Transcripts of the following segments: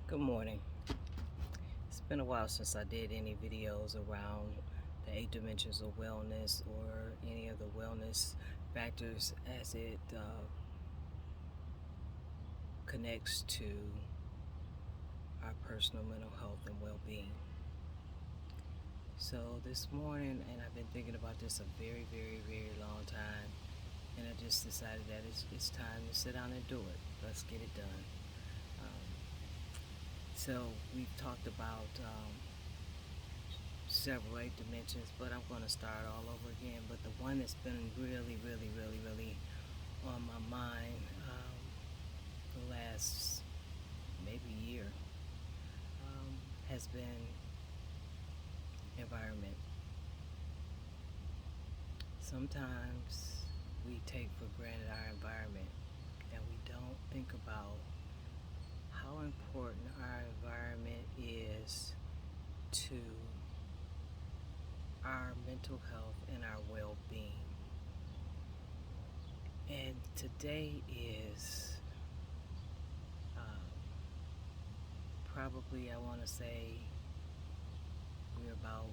Good morning. It's been a while since I did any videos around the 8 dimensions of wellness or any of the wellness factors as it connects to our personal mental health and well-being. So this morning, and I've been thinking about this a very, very, very long time, and I just decided that it's time to sit down and do it. Let's get it done. Um, so we've talked about several 8 dimensions, but I'm going to start all over again. But the one that's been really, really, really, really on my mind the last maybe year has been environment. Sometimes we take for granted our environment and we don't think about how important our environment is to our mental health and our well-being. And today is probably, I want to say, we're about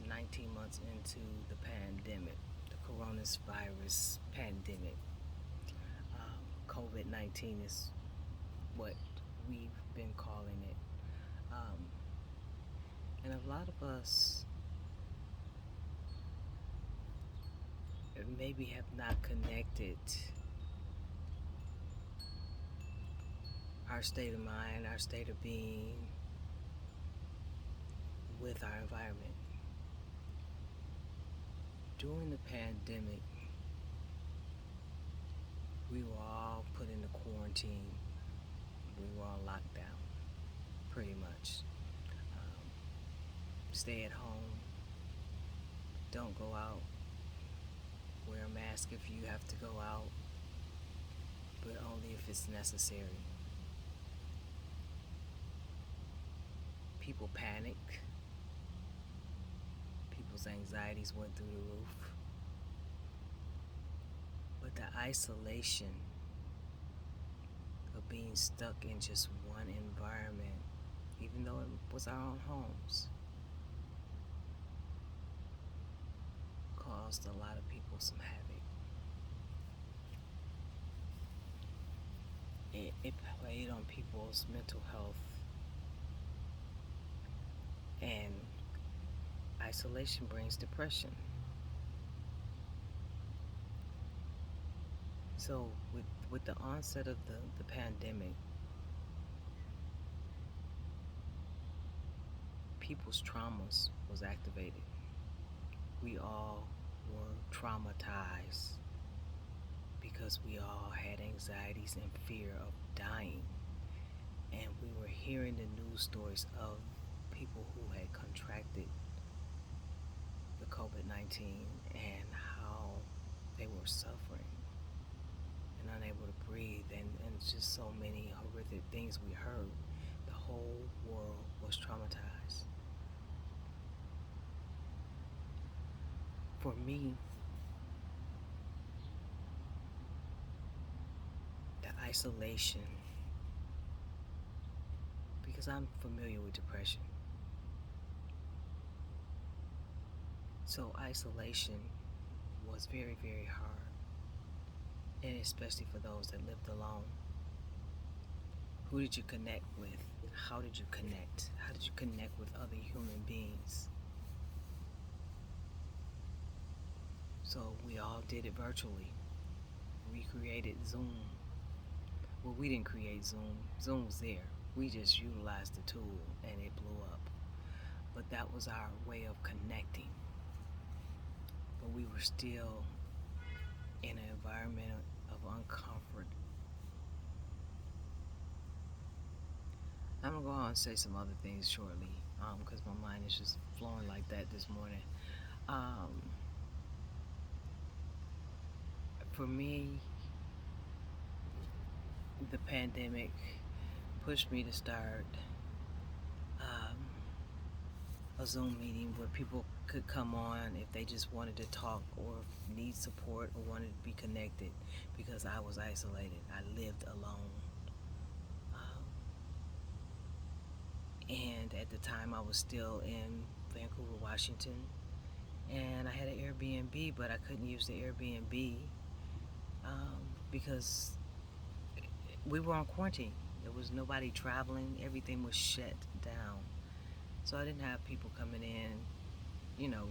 19 months into the pandemic, the coronavirus pandemic. COVID-19 is what we've been calling it. And a lot of us maybe have not connected our state of mind, our state of being with our environment. During the pandemic, we were all put into quarantine. We were all locked down, pretty much. Stay at home. Don't go out. Wear a mask if you have to go out, but only if it's necessary. People panicked. People's anxieties went through the roof. But the isolation of being stuck in just one environment, even though it was our own homes, caused a lot of people some havoc. It played on people's mental health, and isolation brings depression. So with the onset of the pandemic, people's traumas was activated. We all were traumatized because we all had anxieties and fear of dying. And we were hearing the news stories of people who had contracted the COVID-19 and how they were suffering and unable to breathe, and just so many horrific things we heard. The whole world was traumatized. For me, the isolation, because I'm familiar with depression, so isolation was very, very hard, and especially for those that lived alone. Who did you connect with? How did you connect? How did you connect with other human beings? So we all did it virtually. We created Zoom. Well, we didn't create Zoom. Zoom was there. We just utilized the tool and it blew up. But that was our way of connecting. But we were still in an environment of uncomfort. I'm going to go on and say some other things shortly because my mind is just flowing like that this morning. For me, the pandemic pushed me to start a Zoom meeting where people could come on if they just wanted to talk or need support or wanted to be connected, because I was isolated. I lived alone. Um, and at the time I was still in Vancouver, Washington, and I had an Airbnb, but I couldn't use the Airbnb because we were on quarantine. There was nobody traveling. Everything was shut down. So I didn't have people coming in,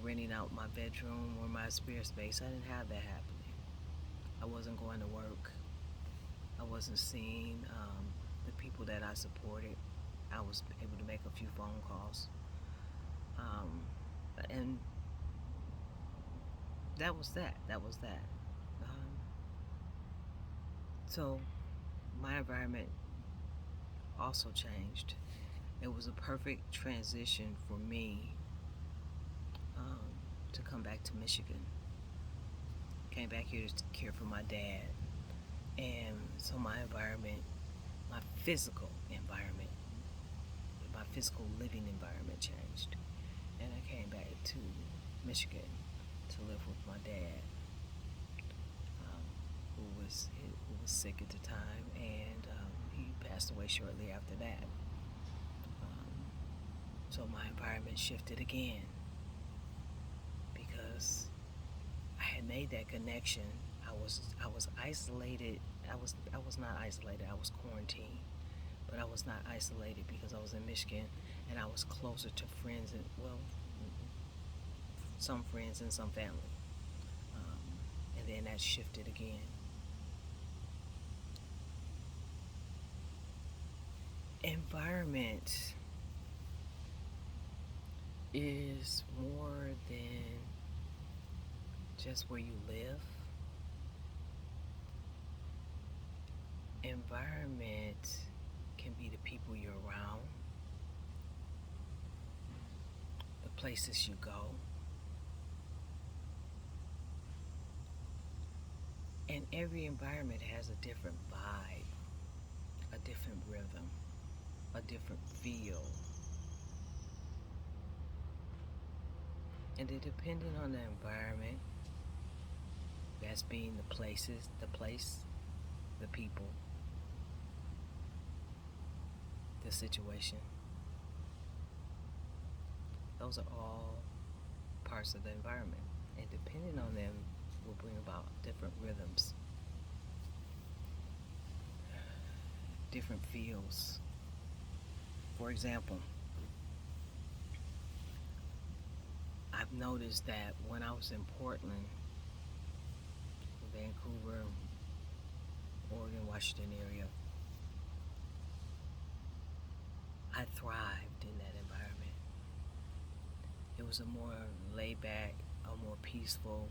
renting out my bedroom or my spare space. I didn't have that happening. I wasn't going to work. I wasn't seeing the people that I supported. I was able to make a few phone calls. And that was that. That was that. So my environment also changed. It was a perfect transition for me um, to come back to Michigan. Came back here to care for my dad. And so my environment, my physical environment, my physical living environment changed. And I came back to Michigan to live with my dad, who was sick at the time, and he passed away shortly after that. So my environment shifted again because I had made that connection. I was isolated. I was not isolated. I was quarantined, but I was not isolated because I was in Michigan and I was closer to friends and some friends and some family. And then that shifted again. Environment is more than just where you live. Environment can be the people you're around, the places you go, and every environment has a different vibe, a different rhythm, a different feel. And depending on the environment, that's being the places, the place, the people, the situation, those are all parts of the environment. And depending on them will bring about different rhythms, different feels. For example, I've noticed that when I was in Portland, Vancouver, Oregon, Washington area, I thrived in that environment. It was a more laid back, a more peaceful.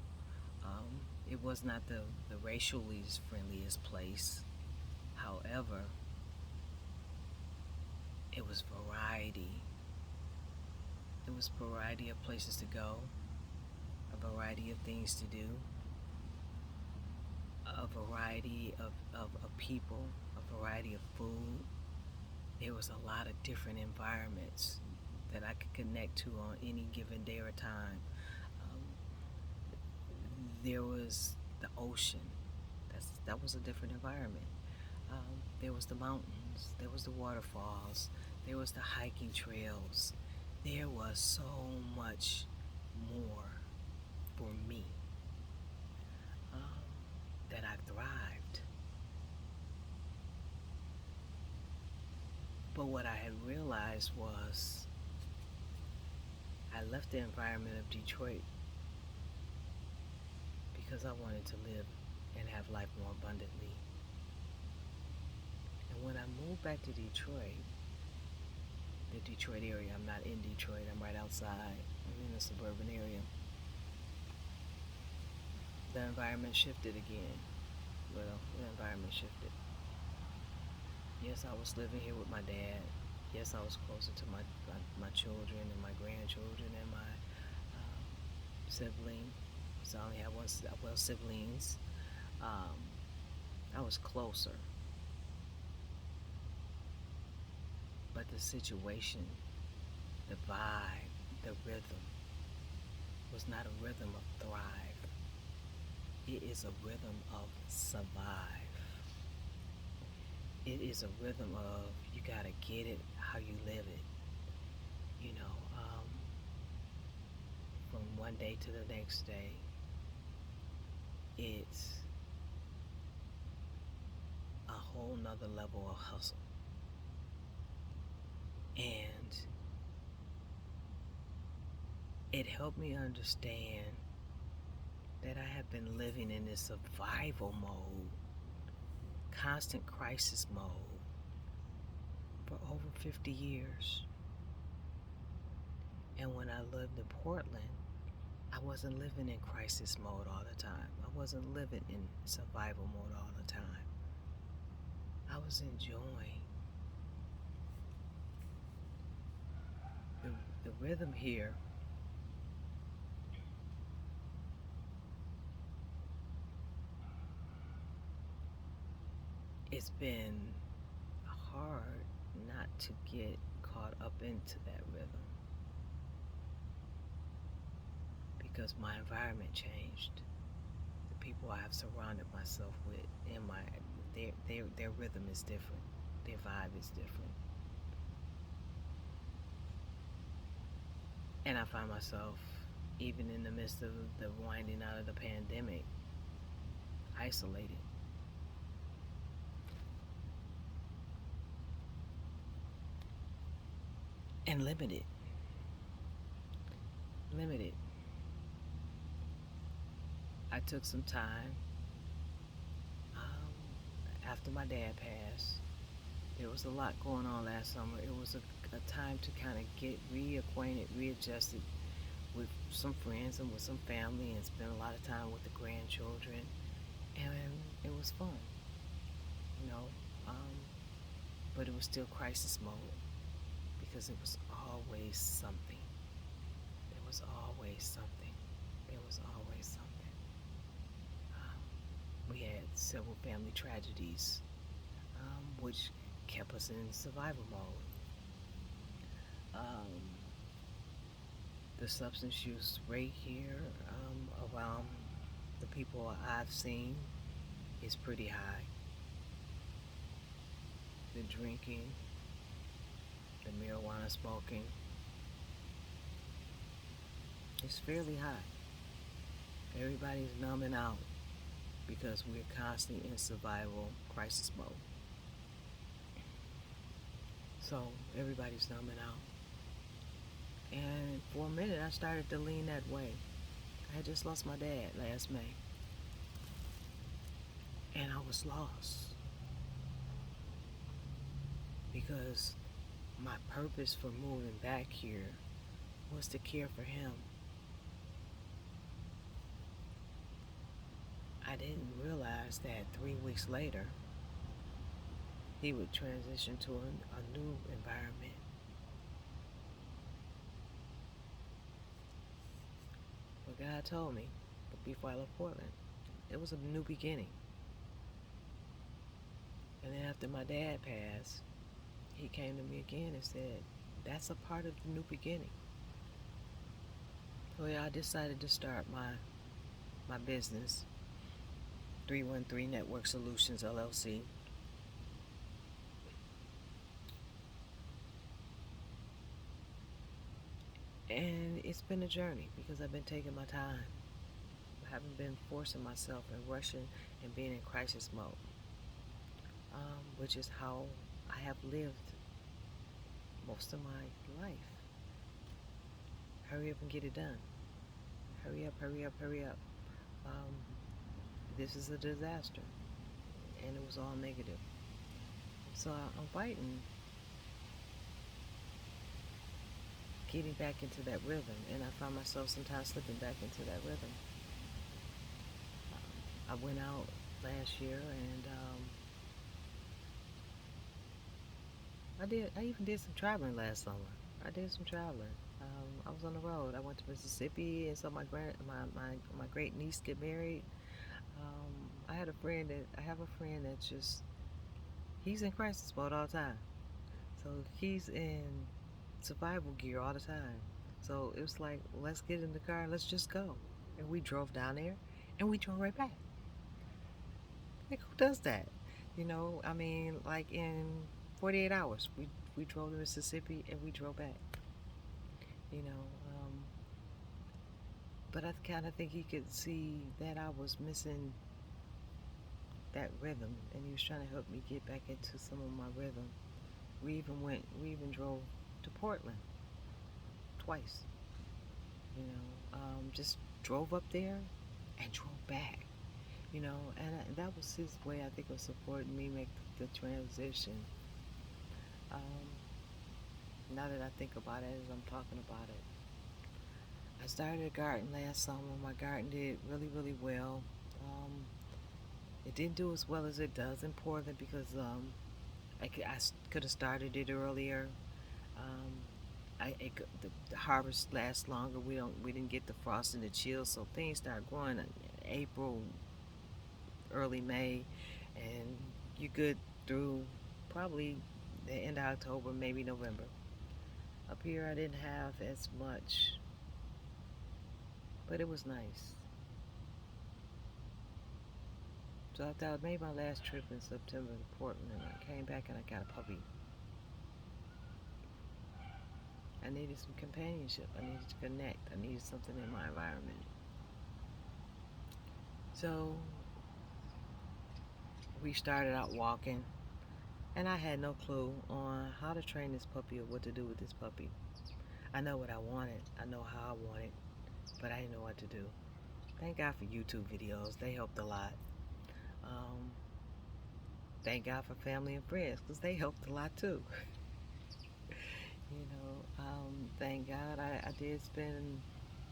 It was not the racially friendliest place. However, it was variety. It was variety of places to go, a variety of things to do, a variety of people, a variety of food. There was a lot of different environments that I could connect to on any given day or time. Um, there was the ocean. That was a different environment. There was the mountains. There was the waterfalls. There was the hiking trails. There was so much more for me that I thrived. But what I had realized was I left the environment of Detroit because I wanted to live and have life more abundantly. And when I moved back to Detroit, the Detroit area, I'm not in Detroit, I'm right outside, I'm in a suburban area, the environment shifted again. Well, the environment shifted. Yes, I was living here with my dad. Yes, I was closer to my children and my grandchildren and my sibling. So I only had siblings. I was closer. But the situation, the vibe, the rhythm was not a rhythm of thrive. It is a rhythm of survive. It is a rhythm of you gotta get it how you live it. you know, from one day to the next day, it's a whole nother level of hustle. And it helped me understand that I have been living in this survival mode, constant crisis mode for over 50 years. And when I lived in Portland, I wasn't living in crisis mode all the time. I wasn't living in survival mode all the time. I was enjoying the, the rhythm here. It's been hard not to get caught up into that rhythm because my environment changed. The people I have surrounded myself with in my their rhythm is different. Their vibe is different. And I find myself, even in the midst of the winding out of the pandemic, isolated. And limited. Limited. I took some time after my dad passed. There was a lot going on last summer. It was a time to kind of get reacquainted, readjusted with some friends and with some family and spend a lot of time with the grandchildren. And it was fun, you know. Um, but it was still crisis mode because it was always something. There was always something. There was always something. We had several family tragedies, which kept us in survival mode. Um, the substance use rate here around the people I've seen is pretty high. The drinking, the marijuana smoking is fairly high. Everybody's numbing out because we're constantly in survival crisis mode. So everybody's numbing out. And for a minute, I started to lean that way. I had just lost my dad last May. And I was lost. Because my purpose for moving back here was to care for him. I didn't realize that 3 weeks later, he would transition to a new environment. But God told me, before I left Portland, it was a new beginning. And then after my dad passed, he came to me again and said, that's a part of the new beginning. So yeah, I decided to start my business, 313 Network Solutions LLC. And it's been a journey because I've been taking my time. I haven't been forcing myself and rushing and being in crisis mode, which is how I have lived most of my life. Hurry up and get it done. Hurry up, hurry up, hurry up. Um, this is a disaster. And it was all negative. So I'm fighting getting back into that rhythm, and I find myself sometimes slipping back into that rhythm. I went out last year and I even did some traveling last summer. I did some traveling. I was on the road. I went to Mississippi and saw my great niece get married. I have a friend that just he's in crisis mode all the time. So he's in survival gear all the time. So it was like, let's get in the car and let's just go. And we drove down there and we drove right back. Like, who does that? I mean, like in 48 hours, we drove to Mississippi and we drove back. you know. But I kind of think he could see that I was missing that rhythm, and he was trying to help me get back into some of my rhythm. We even drove to Portland twice, just drove up there and drove back, that was his way, I think, of supporting me make the transition. Um, Now that I think about it as I'm talking about it, I started a garden last summer. My garden did really, really well. Um, it didn't do as well as it does in Portland because I could have started it earlier. Um, the harvest lasts longer. We didn't get the frost and the chill, so things start growing in April, early May, and you good through probably the end of October, maybe November. Up here, I didn't have as much, but it was nice. So after I made my last trip in September to Portland, I came back and I got a puppy. I needed some companionship. I needed to connect. I needed something in my environment. So we started out walking, and I had no clue on how to train this puppy or what to do with this puppy. I know what I wanted. I know how I wanted, but I didn't know what to do. Thank God for YouTube videos. They helped a lot. Um, thank God for family and friends because they helped a lot too. Thank God I did spend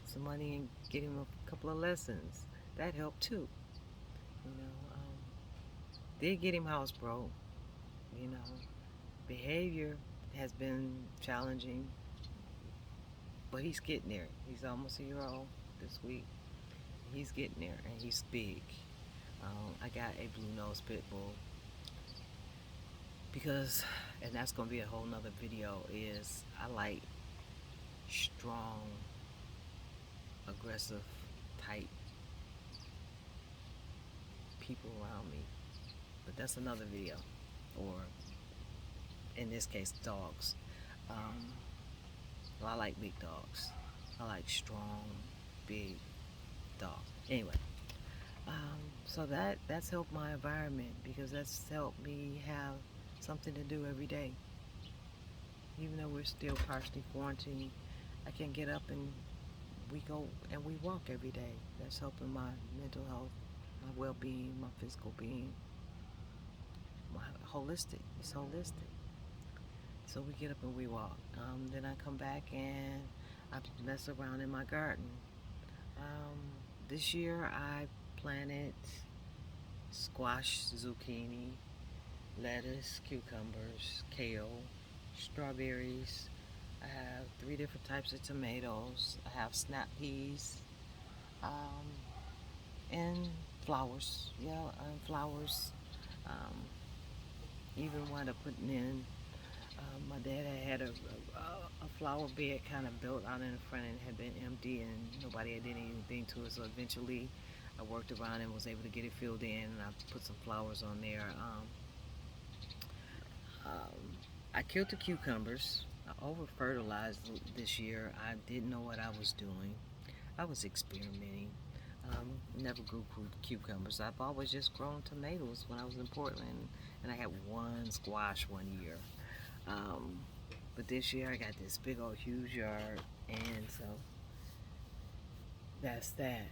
some money and get him a couple of lessons. That helped too. Did get him housebroke. You know, behavior has been challenging, but he's getting there. He's almost a year old this week. He's getting there, and he's big. I got a blue nose pit bull because, and that's gonna be a whole nother video. Is I like strong, aggressive type people around me. But that's another video. Or in this case, dogs. Um, well, I like big dogs. I like strong, big dogs. Anyway, so that's helped my environment because that's helped me have something to do every day. Even though we're still partially quarantined, I can get up and we go and we walk every day. That's helping my mental health, my well-being, my physical being, my holistic. It's holistic. So we get up and we walk. Then I come back and I mess around in my garden. Um, this year I planted squash, zucchini, lettuce, cucumbers, kale, strawberries. I have 3 different types of tomatoes. I have snap peas, um, and flowers. Yeah, and flowers. Um, Even wound up putting in. My dad had a flower bed kind of built out in the front and had been empty, and nobody had did anything to it. So eventually, I worked around and was able to get it filled in, and I put some flowers on there. Um, I killed the cucumbers. I over fertilized this year. I didn't know what I was doing. I was experimenting. Never grew cucumbers. I've always just grown tomatoes when I was in Portland, and I had one squash one year. Um, but this year I got this big old huge yard, and so that's that.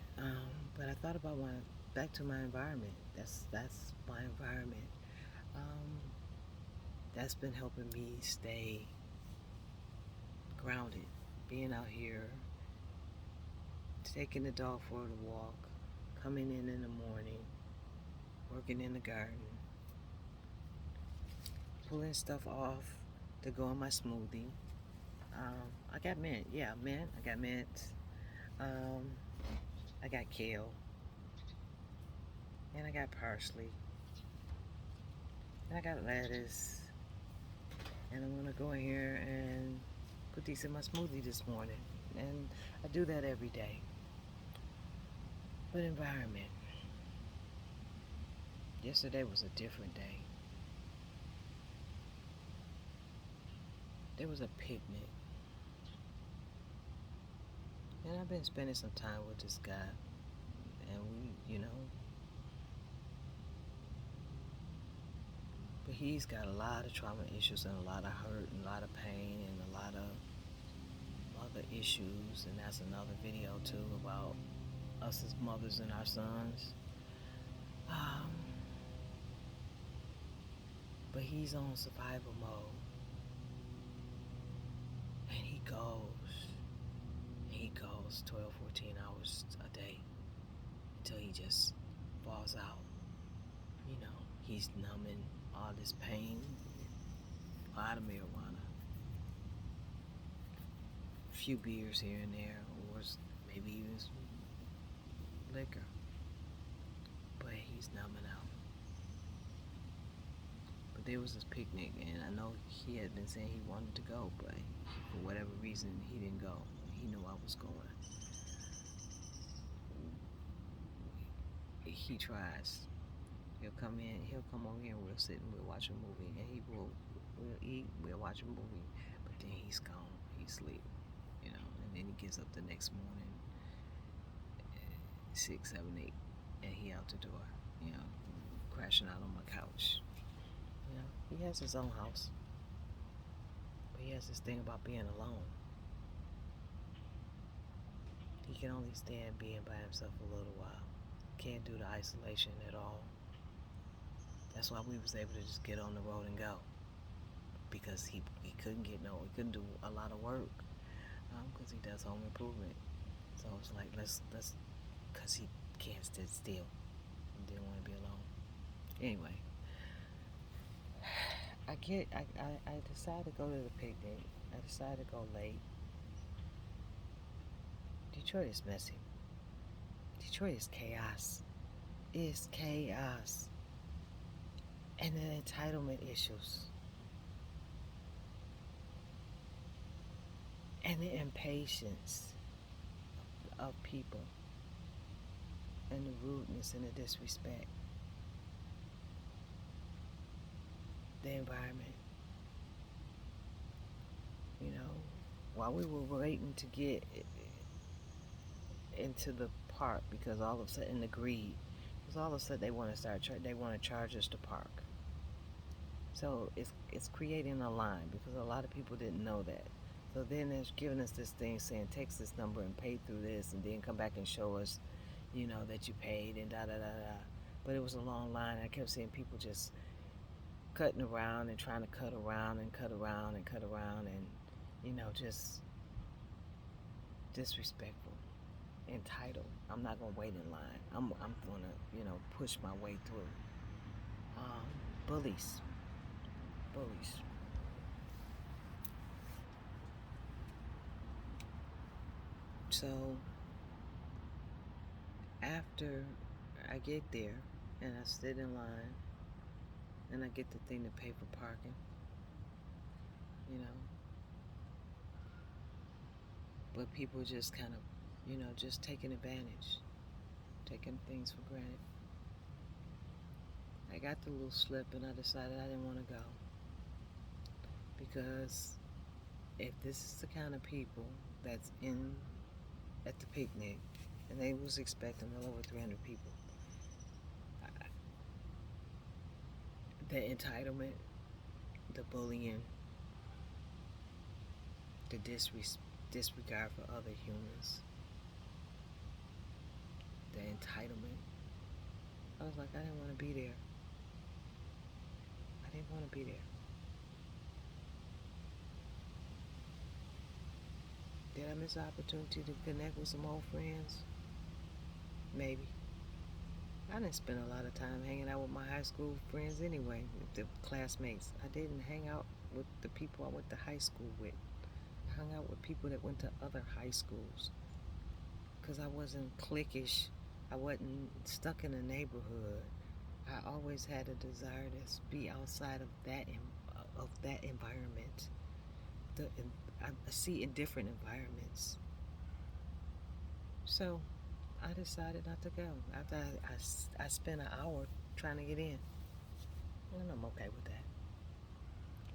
But I thought about back to my environment. That's my environment. Um, that's been helping me stay grounded. Being out here, taking the dog for a walk, coming in the morning, working in the garden, pulling stuff off to go in my smoothie. I got mint. Yeah, mint. I got mint. Um, I got kale. And I got parsley. And I got lettuce. And I'm going to go in here and put these in my smoothie this morning. And I do that every day. But environment. Yesterday was a different day. There was a picnic. And I've been spending some time with this guy, and but he's got a lot of trauma issues and a lot of hurt and a lot of pain and a lot of other issues. And that's another video too about us as mothers and our sons. Um, but he's on survival mode, and he goes 12, 14 hours a day until he just falls out. He's numbing all this pain, a lot of marijuana, a few beers here and there, or maybe even some liquor, but he's numbing out. But there was this picnic, and I know he had been saying he wanted to go, but for whatever reason, he didn't go. He knew I was going. He tries. He'll come over here, and we'll sit and we'll watch a movie, and we'll eat, we'll watch a movie, but then he's gone, he's asleep, and then he gets up the next morning, 6, 7, 8, and he out the door, crashing out on my couch. He has his own house, but he has this thing about being alone. He can only stand being by himself a little while. Can't do the isolation at all. That's why we was able to just get on the road and go, because he couldn't do a lot of work, because he does home improvement. So it's like let's because he can't sit still. He didn't want to be alone. Anyway, I decided to go to the picnic. I decided to go late. Detroit is messy. Detroit is chaos. It's chaos. And the entitlement issues. And the impatience of people. And the rudeness and the disrespect. The environment. While we were waiting to get into the park, because all of a sudden the greed, because all of a sudden they want to charge us to park. So it's creating a line, because a lot of people didn't know that. So then they're giving us this thing saying text this number and pay through this, and then come back and show us, that you paid and da da da da. But it was a long line. I kept seeing people just cutting around and trying to cut around and cut around and cut around, and just disrespectful, entitled. I'm not gonna wait in line. I'm gonna push my way through. Bullies. So after I get there and I sit in line and I get the thing to pay for parking, but people just kind of, just taking advantage, taking things for granted. I got the little slip and I decided I didn't want to go, because if this is the kind of people that's in at the picnic, and they was expecting well over 300 people, the entitlement, the bullying, the disregard for other humans, the entitlement. I was like, I didn't want to be there. I didn't want to be there. Did I miss the opportunity to connect with some old friends? Maybe. I didn't spend a lot of time hanging out with my high school friends anyway, with the classmates. I didn't hang out with the people I went to high school with. I hung out with people that went to other high schools, because I wasn't cliquish. I wasn't stuck in a neighborhood. I always had a desire to be outside of that environment. I see in different environments. So I decided not to go. After I spent an hour trying to get in, and I'm okay with that.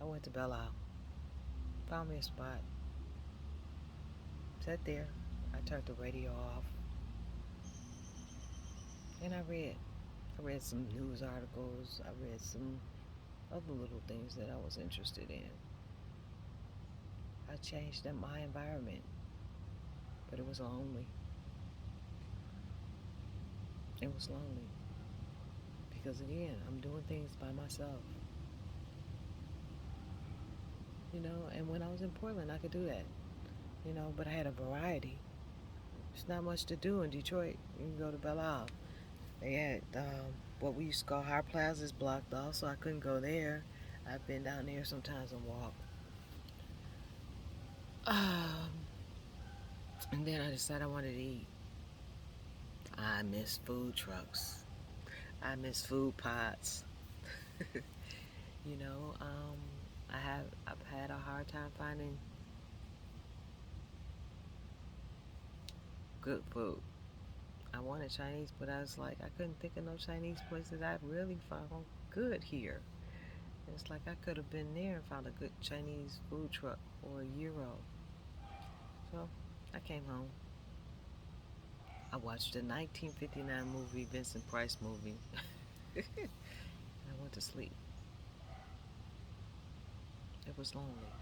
I went to Belle Isle, found me a spot, sat there. I I turned the radio off and I read. I read some news articles. I read some other little things that I was interested in. I changed up my environment, but it was lonely. It was lonely because again, I'm doing things by myself. And when I was in Portland, I could do that. But I had a variety. There's not much to do in Detroit. You can go to Belle Isle. They had what we used to call High Plazas blocked off, so I couldn't go there. I've been down there sometimes and walk. Um, and then I decided I wanted to eat. I miss food trucks. I miss food pots. you know, um, I've had a hard time finding good food. I wanted Chinese, but I was like, I couldn't think of no Chinese places I really found good here. It's like I could have been there and found a good Chinese food truck for €1. So I came home. I watched the 1959 movie, Vincent Price movie. and I went to sleep. It was lonely.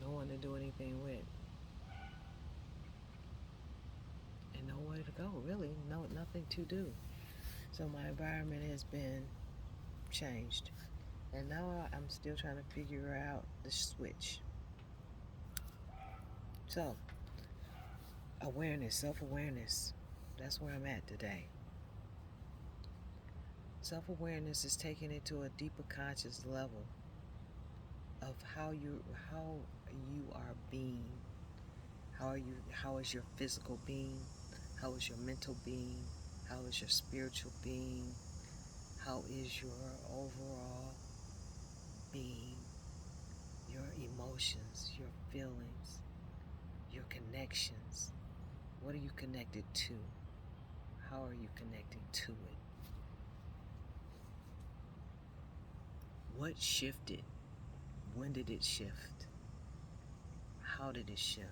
No one to do anything with. And nowhere to go, really. No, nothing to do. So my environment has been changed. And now I'm still trying to figure out the switch. So, awareness, self-awareness. That's where I'm at today. Self-awareness is taking it to a deeper conscious level of how you are being. How is your physical being? How is your mental being? How is your spiritual being? How is your overall being? Your emotions, your feelings, your connections. What are you connected to? How are you connecting to it? What shifted? When did it shift? How did it shift?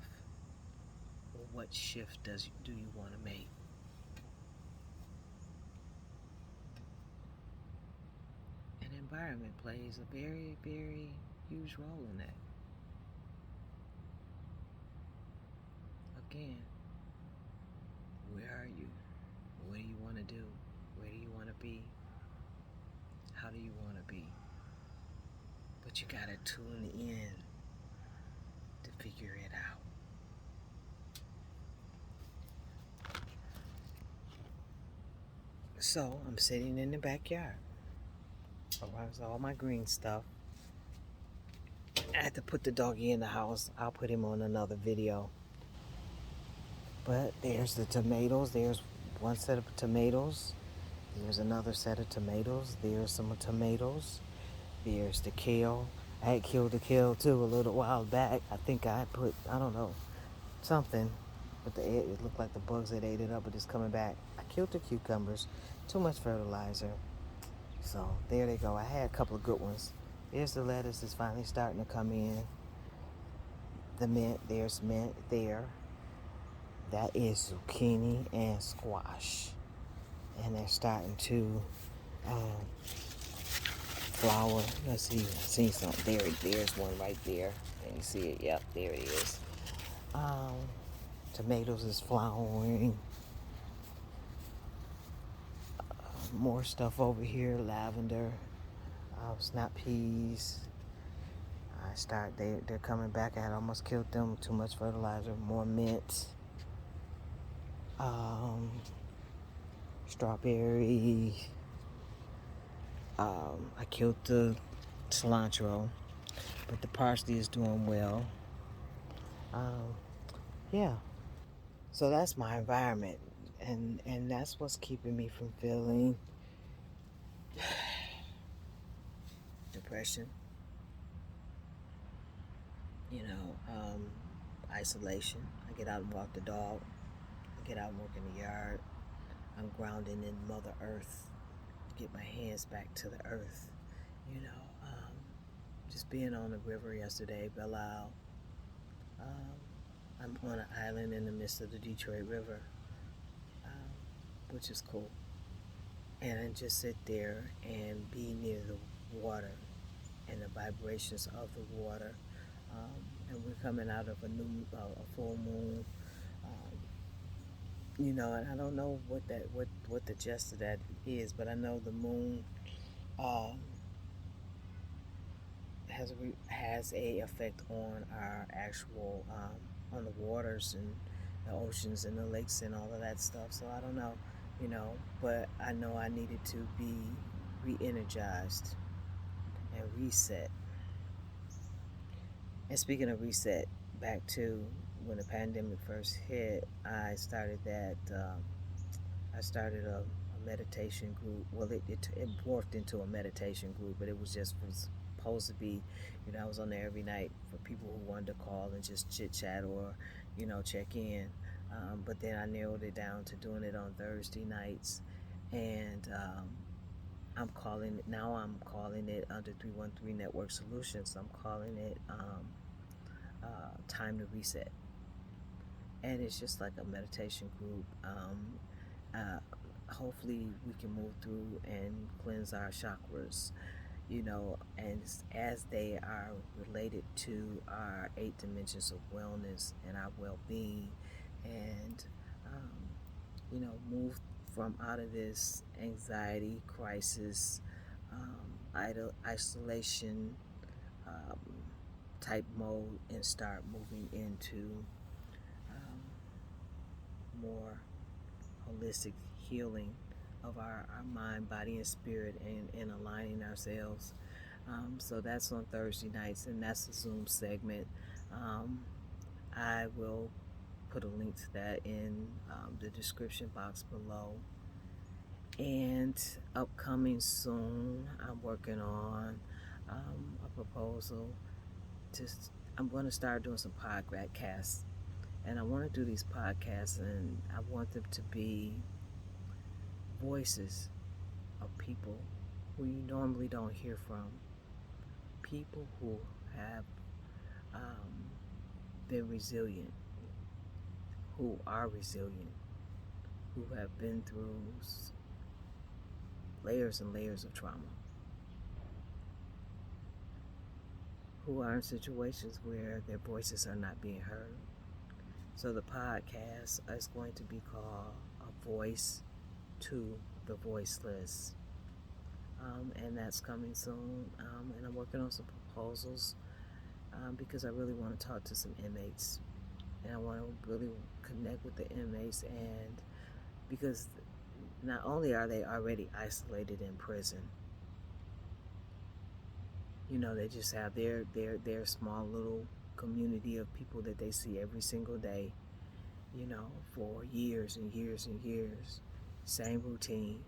Or what shift do you want to make? An environment plays a very, very huge role in that. Again, where are you? What do you want to do? Where do you want to be? How do you want to be? But you gotta tune in to figure it out. So I'm sitting in the backyard around all my green stuff. I had to put the doggy in the house. I'll put him on another video. But there's the tomatoes. There's one set of tomatoes. There's another set of tomatoes. There's some tomatoes. There's the kale. I had killed the kale too a little while back. I think I put, I don't know, something. But it looked like the bugs had ate it up, but it's coming back. I killed the cucumbers. Too much fertilizer. So there they go. I had a couple of good ones. There's the lettuce that's finally starting to come in. The mint, there's mint there. That is zucchini and squash. And they're starting to flower. Let's see. I see something. There's one right there. Can you see it? Yep, there it is. Tomatoes is flowering. More stuff over here. Lavender. Snap peas. They're coming back. I had almost killed them. Too much fertilizer. More mint. Strawberry. I killed the cilantro, but the parsley is doing well. Yeah. So that's my environment, and that's what's keeping me from feeling depression. Isolation. I get out and walk the dog. I get out and work in the yard. I'm grounding in Mother Earth. Get my hands back to the earth. Just being on the river yesterday, Belle Isle. I'm on an island in the midst of the Detroit River, um, which is cool. And I just sit there and be near the water and the vibrations of the water. And we're coming out of a full moon. Um, and I don't know what the gist of that is, but I know the moon um, has a effect on our actual on the waters and the oceans and the lakes and all of that stuff. So I don't know, but I know I needed to be re-energized and reset. And speaking of reset, back to when the pandemic first hit, I started a meditation group. Well, it morphed into a meditation group, but it was supposed to be, I was on there every night for people who wanted to call and just chit chat or, check in. But then I narrowed it down to doing it on Thursday nights, and I'm calling it under 313 Network Solutions. I'm calling it Time to Reset, and it's just like a meditation group. Uh, Hopefully we can move through and cleanse our chakras, and as they are related to our 8 dimensions of wellness and our well-being, and um, move from out of this anxiety crisis, isolation um, type mode, and start moving into um, more holistic healing of our mind, body, and spirit, and aligning ourselves. So that's on Thursday nights, and that's a Zoom segment. Um, I will put a link to that in the description box below. And upcoming soon, I'm working on a proposal. Just I'm going to start doing some podcasts, and I want to do these podcasts, and I want them to be voices of people who you normally don't hear from, people who have um, been resilient, who are resilient, who have been through layers and layers of trauma, who are in situations where their voices are not being heard. So the podcast is going to be called A Voice to the Voiceless. And that's coming soon. And I'm working on some proposals because I really want to talk to some inmates, and I want to really connect with the inmates, and because not only are they already isolated in prison, they just have their small little community of people that they see every single day, for years and years and years, same routine.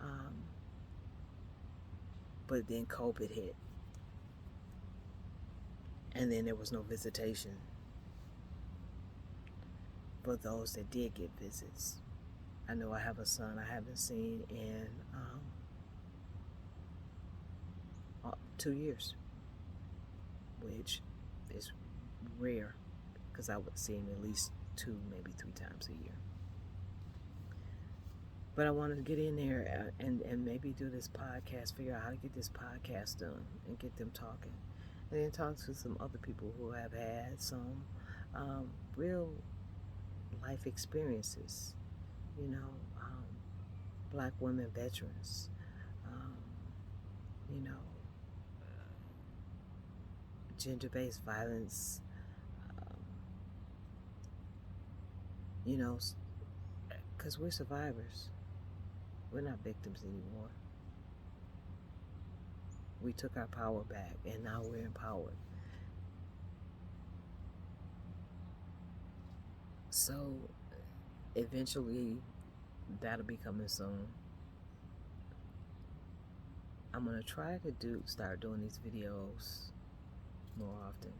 Um, but then COVID hit, and then there was no visitation for those that did get visits. I know I have a son I haven't seen in 2 years, which is rare because I would see him at least 2, maybe 3 times a year. But I wanted to get in there and maybe do this podcast, figure out how to get this podcast done and get them talking. And then talk to some other people who have had some real life experiences, you know, um, black women veterans, um, you know, gender-based violence, um, you know, because we're survivors. We're not victims anymore. We took our power back, and now we're empowered. So eventually, that'll be coming soon. I'm gonna try to start doing these videos more often,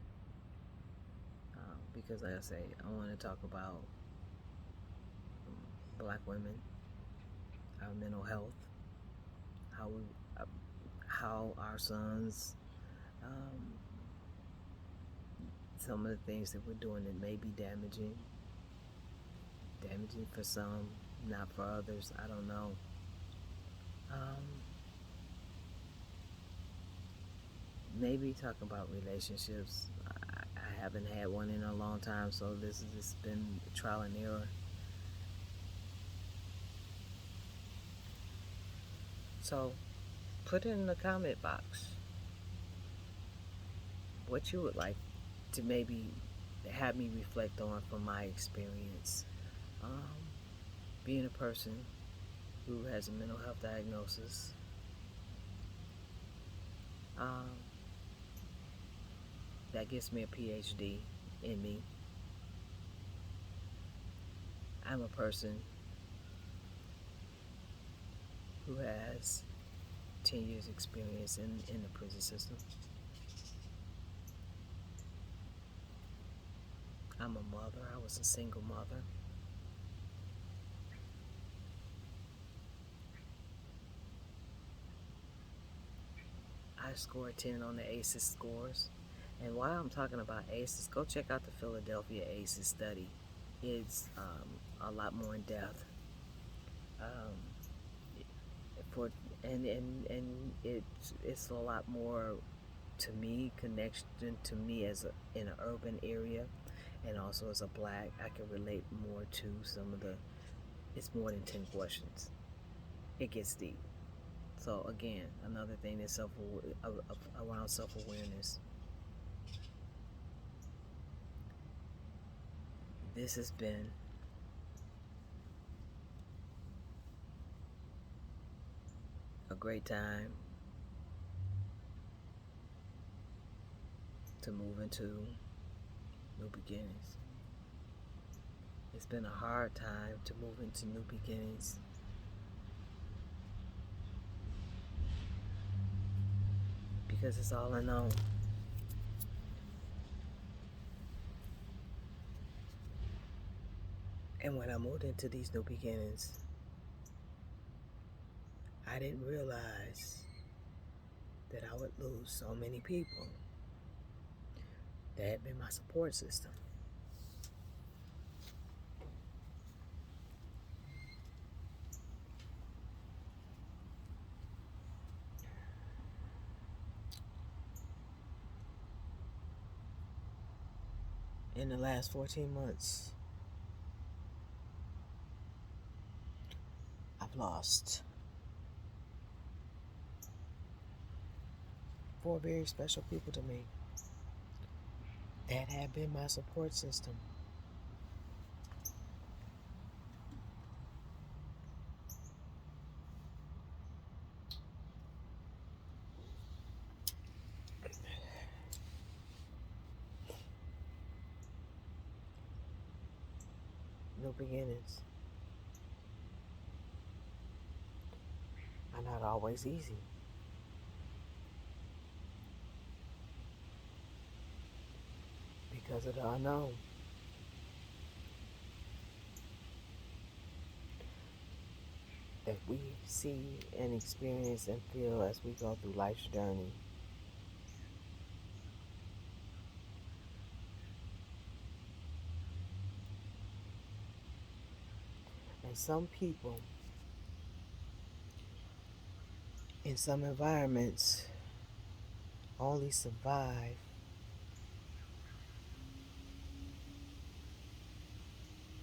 because, like I say, I want to talk about black women, our mental health, how we, uh, how our sons um, some of the things that we're doing that may be damaging for some, not for others. I don't know. Um, Maybe talking about relationships. I haven't had one in a long time, so this has just been trial and error. So put it in the comment box what you would like to maybe have me reflect on from my experience. Um, Being a person who has a mental health diagnosis, um, that gives me a PhD in me. I'm a person who has 10 years experience in the prison system. I'm a mother. I was a single mother. I scored 10 on the ACEs scores. And while I'm talking about ACEs, go check out the Philadelphia ACEs study. It's a lot more in depth. Um, for and it's a lot more to me connection to me as in an urban area, and also as a black, I can relate more to some of the. It's more than 10 questions. It gets deep. So again, another thing is around self awareness. This has been a great time to move into new beginnings. It's been a hard time to move into new beginnings because it's all unknown. And when I moved into these new beginnings, I didn't realize that I would lose so many people that had been my support system. In the last 14 months, I've lost 4 very special people to me that have been my support system. New beginnings are not always easy because of the unknown. That we see and experience and feel as we go through life's journey. And some people in some environments only survive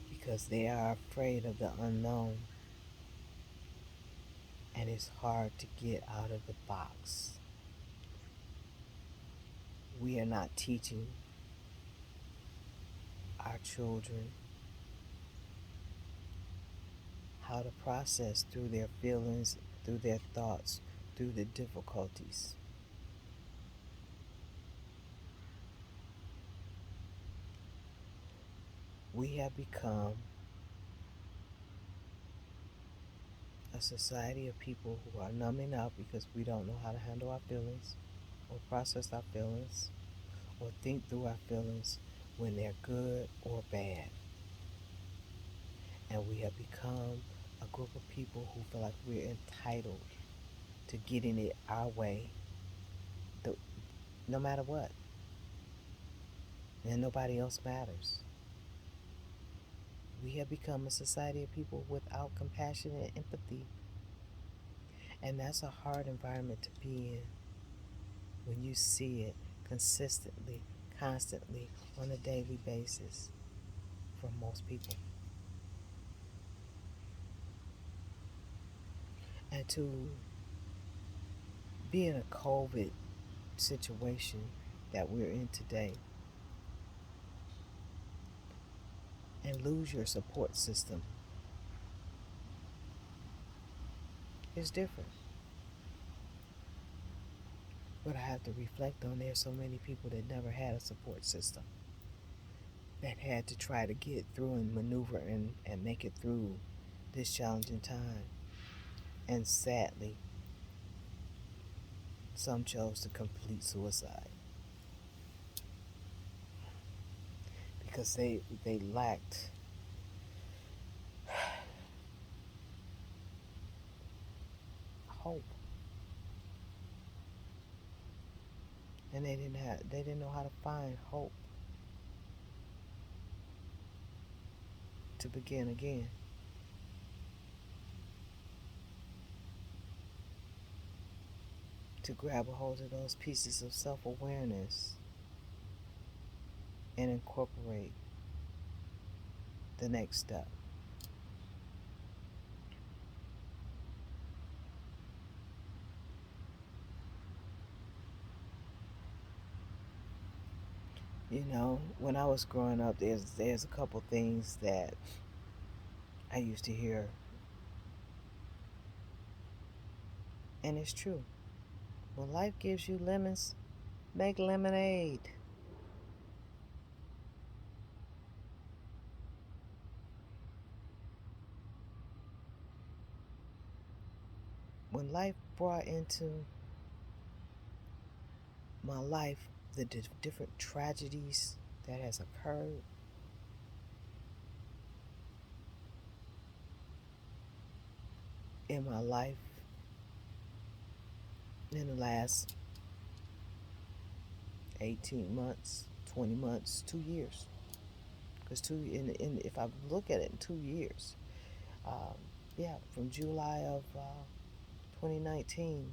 because they are afraid of the unknown, and it's hard to get out of the box. We are not teaching our children how to process through their feelings, through their thoughts, through the difficulties. We have become a society of people who are numbing out because we don't know how to handle our feelings or process our feelings or think through our feelings when they're good or bad. And we have become a group of people who feel like we're entitled to getting it our way, no matter what. and nobody else matters. We have become a society of people without compassion and empathy. And that's a hard environment to be in when you see it consistently, constantly, on a daily basis from most people. And to be in a COVID situation that we're in today and lose your support system is different. But I have to reflect on there's so many people that never had a support system that had to try to get through and maneuver and make it through this challenging time. And sadly, some chose to complete suicide because they lacked hope, and they didn't know how to find hope to begin again. To grab a hold of those pieces of self-awareness and incorporate the next step. You know, when I was growing up, there's a couple things that I used to hear, and it's true. When life gives you lemons, make lemonade. When life brought into my life the different tragedies that has occurred in my life in the last 18 months, 20 months, 2 years. Because if I look at it in 2 years, um, yeah, from July of 2019,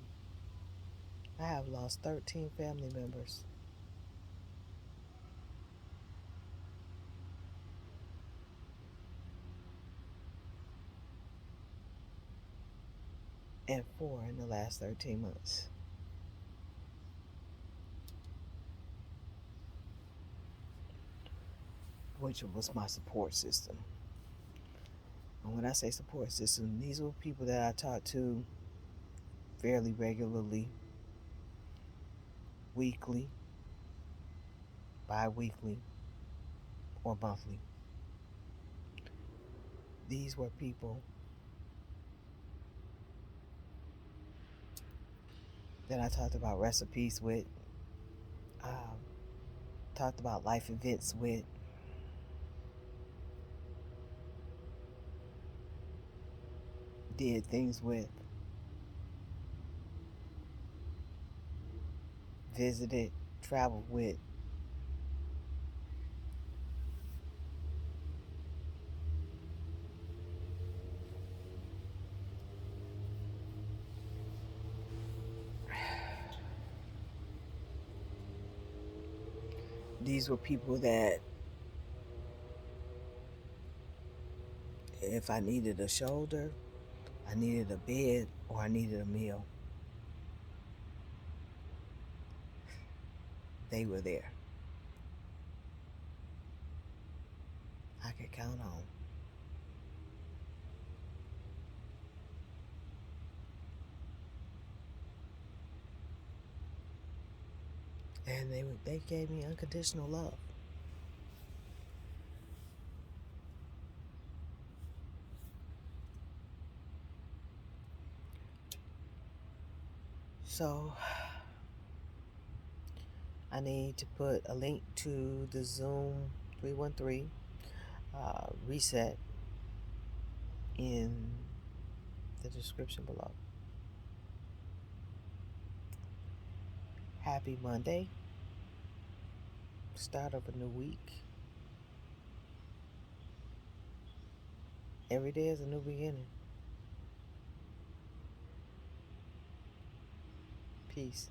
I have lost 13 family members. And four in the last 13 months, which was my support system. And when I say support system, these were people that I talked to fairly regularly, weekly, bi weekly, or monthly. These were people that I talked about recipes with, um, talked about life events with, did things with, visited, traveled with. These were people that if I needed a shoulder, I needed a bed, or I needed a meal, they were there. I could count on. And they gave me unconditional love. So I need to put a link to the Zoom 313 reset in the description below. Happy Monday. start of a new week. Every day is a new beginning. Peace.